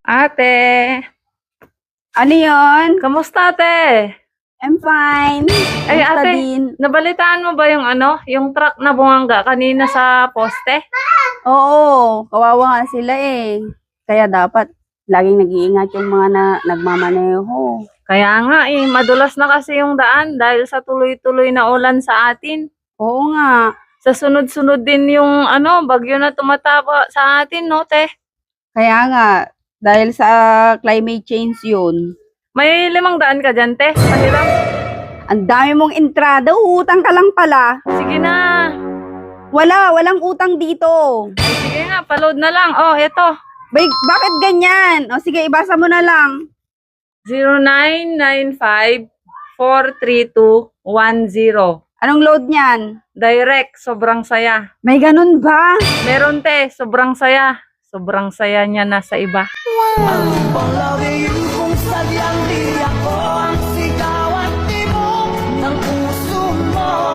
Ate, Ano yun? kamusta ate? I'm fine. Ay Kamusta ate, din? nabalitaan mo ba yung yung truck na bumangga kanina sa poste? Oo, kawawa nga sila eh. Kaya dapat laging nag-iingat yung mga nagmamaneho. Kaya nga madulas na kasi yung daan dahil sa tuloy-tuloy na ulan sa atin. Oo nga. Sa sunod-sunod din yung bagyo na tumatapa sa atin, no, te? Kaya nga, dahil sa climate change yun. May 500 ka dyan, te? Pahiram. Ang dami mong entrada, utang ka lang pala. Sige na. Walang utang dito. Ay, sige nga, paload na lang. Oh, eto. Bakit ganyan? O sige, ibasa mo na lang. 0995-43210. Anong load niyan? Direct, sobrang saya. May ganun ba? Meron te, sobrang saya. Sobrang saya niya na sa iba.